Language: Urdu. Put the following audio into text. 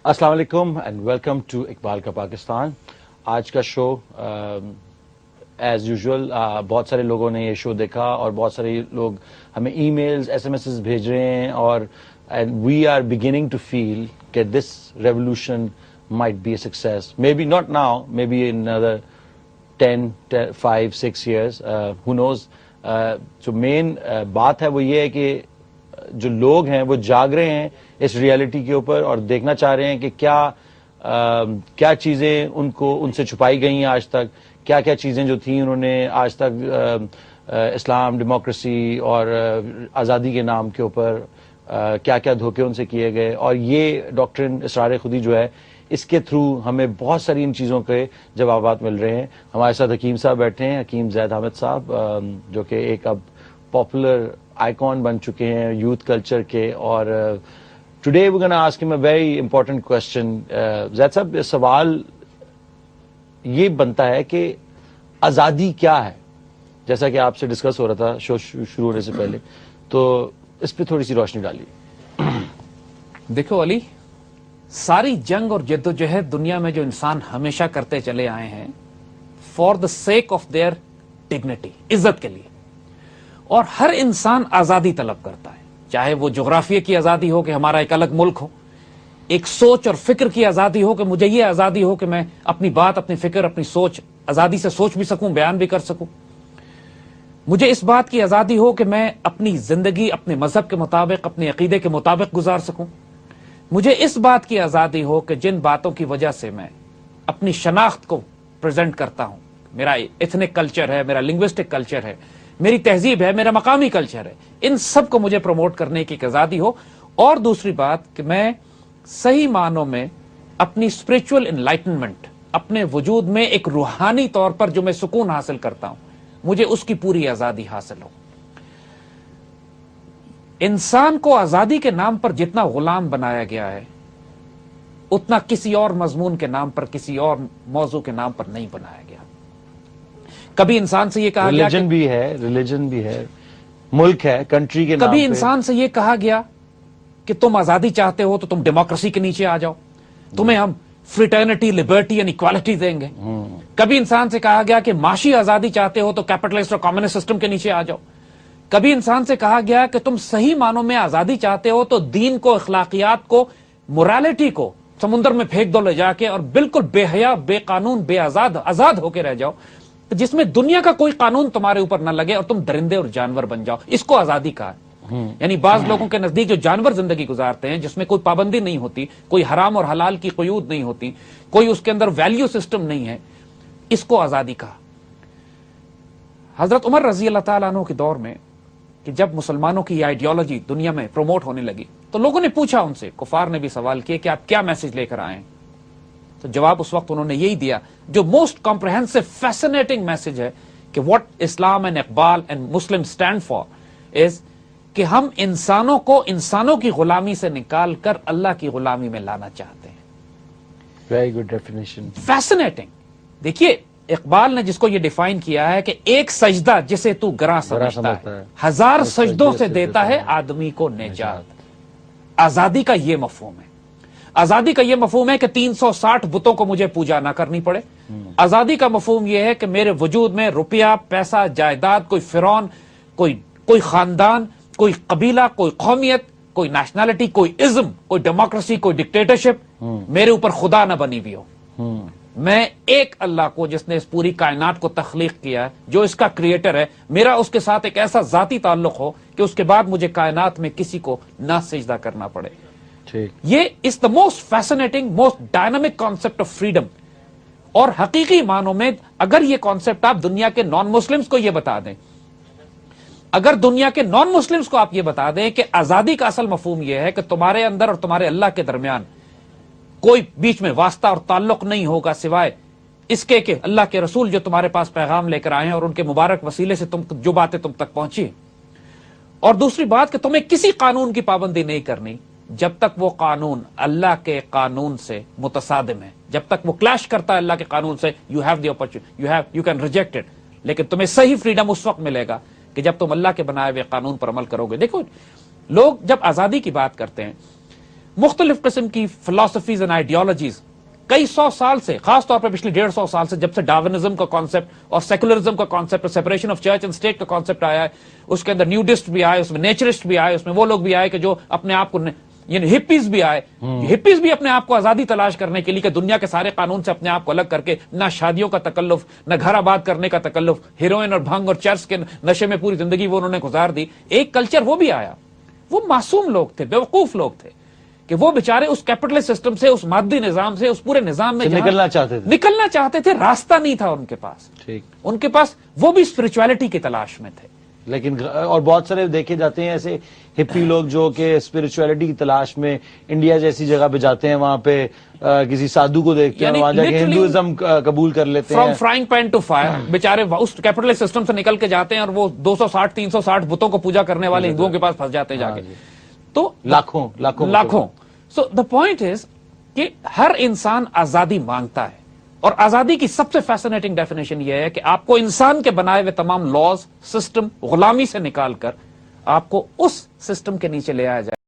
السلام علیکم اینڈ ویلکم ٹو اقبال کا پاکستان. آج کا شو ایز یوزول بہت سارے لوگوں نے یہ شو دیکھا اور بہت سارے لوگ ہمیں emails S M S بھیج رہے ہیں اور we are beginning to feel کہ this revolution might be a success, maybe not now, maybe in another 10, 5, 6 years, who knows. جو مین بات ہے وہ یہ ہے کہ جو لوگ ہیں وہ جاگ رہے ہیں اس ریالٹی کے اوپر اور دیکھنا چاہ رہے ہیں کہ کیا چیزیں ان سے چھپائی گئی ہیں آج تک, کیا چیزیں جو تھیں انہوں نے آج تک اسلام, ڈیموکریسی اور آزادی کے نام کے اوپر کیا دھوکے ان سے کیے گئے. اور یہ ڈاکٹرن اسرار خودی جو ہے اس کے تھرو ہمیں بہت ساری ان چیزوں کے جوابات مل رہے ہیں. ہمارے ساتھ حکیم صاحب بیٹھے ہیں, حکیم زید حامد صاحب, جو کہ ایک اب پاپولر آئیکن بن چکے ہیں یوتھ کلچر کے. اور ٹوڈے وی گونا آسک ہم اے ویری امپورٹنٹ کوسچن. زید صاحب, سوال یہ بنتا ہے کہ آزادی کیا ہے, جیسا کہ آپ سے ڈسکس ہو رہا تھا شو شروع ہونے سے پہلے, تو اس پہ تھوڑی سی روشنی ڈالیے. دیکھو علی, ساری جنگ اور جدوجہد دنیا میں جو انسان ہمیشہ کرتے چلے آئے ہیں for the sake of their dignity, عزت کے لیے, اور ہر انسان آزادی طلب کرتا ہے, چاہے وہ جغرافیہ کی آزادی ہو کہ ہمارا ایک الگ ملک ہو, ایک سوچ اور فکر کی آزادی ہو کہ مجھے یہ آزادی ہو کہ میں اپنی بات, اپنی فکر, اپنی سوچ آزادی سے سوچ بھی سکوں, بیان بھی کر سکوں. مجھے اس بات کی آزادی ہو کہ میں اپنی زندگی اپنے مذہب کے مطابق, اپنے عقیدے کے مطابق گزار سکوں. مجھے اس بات کی آزادی ہو کہ جن باتوں کی وجہ سے میں اپنی شناخت کو پریزنٹ کرتا ہوں, میرا ایتھنک کلچر ہے, میرا لنگوسٹک کلچر ہے, میری تہذیب ہے, میرا مقامی کلچر ہے, ان سب کو مجھے پروموٹ کرنے کی آزادی ہو. اور دوسری بات کہ میں صحیح معنوں میں اپنی اسپرچول انلائٹنمنٹ, اپنے وجود میں ایک روحانی طور پر جو میں سکون حاصل کرتا ہوں, مجھے اس کی پوری آزادی حاصل ہو. انسان کو آزادی کے نام پر جتنا غلام بنایا گیا ہے اتنا کسی اور مضمون کے نام پر, کسی اور موضوع کے نام پر نہیں بنایا گیا. کبھی انسان سے یہ کہا گیا, ریلیجن بھی ہے, ملک ہے, کنٹری کے نام کبھی پہ. انسان سے یہ کہا گیا کہ تم آزادی چاہتے ہو تو تم ڈیموکریسی کے نیچے آ جاؤ, تمہیں ہم فریٹرنیٹی, لبرٹی اینڈ اکوالٹی دیں گے. کبھی انسان سے کہا گیا کہ معاشی آزادی چاہتے ہو تو کیپٹلسٹ اور کمیونسٹ سسٹم کے نیچے آ جاؤ. کبھی انسان سے کہا گیا کہ تم صحیح معنوں میں آزادی چاہتے ہو تو دین کو, اخلاقیات کو, مورالیٹی کو سمندر میں پھینک دو لے جا کے, اور بالکل بے حیا, بے قانون, بے آزاد ہو کے رہ جاؤ, جس میں دنیا کا کوئی قانون تمہارے اوپر نہ لگے اور تم درندے اور جانور بن جاؤ. اس کو آزادی کہا ہے. یعنی بعض لوگوں کے نزدیک جو جانور زندگی گزارتے ہیں, جس میں کوئی پابندی نہیں ہوتی, کوئی حرام اور حلال کی قیود نہیں ہوتی, کوئی اس کے اندر ویلیو سسٹم نہیں ہے, اس کو آزادی کہا. حضرت عمر رضی اللہ تعالیٰ عنہ کے دور میں کہ جب مسلمانوں کی یہ آئیڈیالوجی دنیا میں پروموٹ ہونے لگی تو لوگوں نے پوچھا ان سے, کفار نے بھی سوال کیا کہ آپ کیا میسج لے کر آئے ہیں. تو جواب اس وقت انہوں نے یہی دیا جو موسٹ کمپریہنسو فیسنیٹنگ میسج ہے کہ what Islam and Iqbal and Muslim stand for is کہ ہم انسانوں کو انسانوں کی غلامی سے نکال کر اللہ کی غلامی میں لانا چاہتے ہیں. Very good definition. فیسنیٹنگ. دیکھیے اقبال نے جس کو یہ ڈیفائن کیا ہے کہ ایک سجدہ جسے تو گراں سمجھتا ہے, 1000 سجدوں سے دیتا ہے آدمی کو نجات. آزادی کا یہ مفہوم ہے. آزادی کا یہ مفہوم ہے کہ 360 بتوں کو مجھے پوجا نہ کرنی پڑے. آزادی کا مفہوم یہ ہے کہ میرے وجود میں روپیہ, پیسہ, جائیداد, کوئی فرعون, کوئی خاندان, کوئی قبیلہ, کوئی قومیت, کوئی نیشنلٹی, کوئی ازم, کوئی ڈیموکریسی, کوئی ڈکٹیٹرشپ میرے اوپر خدا نہ بنی ہوئی ہو. میں ایک اللہ کو جس نے اس پوری کائنات کو تخلیق کیا ہے, جو اس کا کریٹر ہے, میرا اس کے ساتھ ایک ایسا ذاتی تعلق ہو کہ اس کے بعد مجھے کائنات میں کسی کو نہ سجدہ کرنا پڑے. یہ is the most fascinating, most dynamic concept of freedom. اور حقیقی معنوں میں اگر یہ کانسیپٹ آپ دنیا کے نان مسلمز کو یہ بتا دیں, اگر دنیا کے نان مسلمز کو آپ یہ بتا دیں کہ آزادی کا اصل مفہوم یہ ہے کہ تمہارے اندر اور تمہارے اللہ کے درمیان کوئی بیچ میں واسطہ اور تعلق نہیں ہوگا سوائے اس کے کہ اللہ کے رسول جو تمہارے پاس پیغام لے کر آئے ہیں اور ان کے مبارک وسیلے سے جو باتیں تم تک پہنچی, اور دوسری بات کہ تمہیں کسی قانون کی پابندی نہیں کرنی جب تک وہ قانون اللہ کے قانون سے متصادم ہے, جب تک وہ کلیش کرتا ہے اللہ کے قانون سے. You have the opportunity, you can reject it, لیکن تمہیں صحیح فریڈم اس وقت ملے گا کہ جب تم اللہ کے بنائے ہوئے قانون پر عمل کرو گے. دیکھو لوگ جب آزادی کی بات کرتے ہیں مختلف قسم کی فلاسفیز اینڈ آئیڈیالوجیز کئی سو سال سے، خاص طور پہ پچھلے 150 سال سے، جب سے ڈاروینزم کا کانسیپٹ اور سیکولرزم کا کانسیپٹ اور separation of church and state کا کانسیپٹ آیا ہے، اس کے اندر نیوڈسٹ بھی آئے، اس میں نیچرسٹ بھی آئے، اس میں وہ لوگ بھی آئے کہ جو اپنے آپ کو، یعنی ہپیز بھی آئے، ہپیز بھی اپنے آپ کو آزادی تلاش کرنے کے لیے کہ دنیا کے سارے قانون سے اپنے آپ کو الگ کر کے نہ شادیوں کا تکلف، نہ گھر آباد کرنے کا تکلف، ہیروئن اور بھنگ اور چرس کے نشے میں پوری زندگی وہ انہوں نے گزار دی. ایک کلچر وہ بھی آیا، وہ معصوم لوگ تھے، بیوقوف لوگ تھے کہ وہ بیچارے اس کیپٹلسٹ سسٹم سے، اس مادی نظام سے، اس پورے نظام میں نکلنا چاہتے تھے، راستہ نہیں تھا ان کے پاس. ٹھیک، ان کے پاس وہ بھی اسپرچویلٹی کی تلاش میں تھے. لیکن اور بہت سارے دیکھے جاتے ہیں ایسے ہپی لوگ جو کہ اسپرچویلٹی کی تلاش میں انڈیا جیسی جگہ پہ جاتے ہیں، وہاں پہ کسی سادھو کو دیکھتے ہیں، وہاں جا کے ہندوازم قبول کر لیتے ہیں. From frying pan to fire, بیچارے اس کیپٹلسٹ سسٹم سے نکل کے جاتے ہیں اور وہ 260 360 بتوں کو پوجا کرنے والے ہندوؤں کے پاس پھنس جاتے ہیں جا کے. تو لاکھوں. سو دا پوائنٹ از کہ ہر انسان آزادی مانگتا ہے، اور آزادی کی سب سے فیسنیٹنگ ڈیفینیشن یہ ہے کہ آپ کو انسان کے بنائے ہوئے تمام لاز، سسٹم، غلامی سے نکال کر آپ کو اس سسٹم کے نیچے لے آیا جائے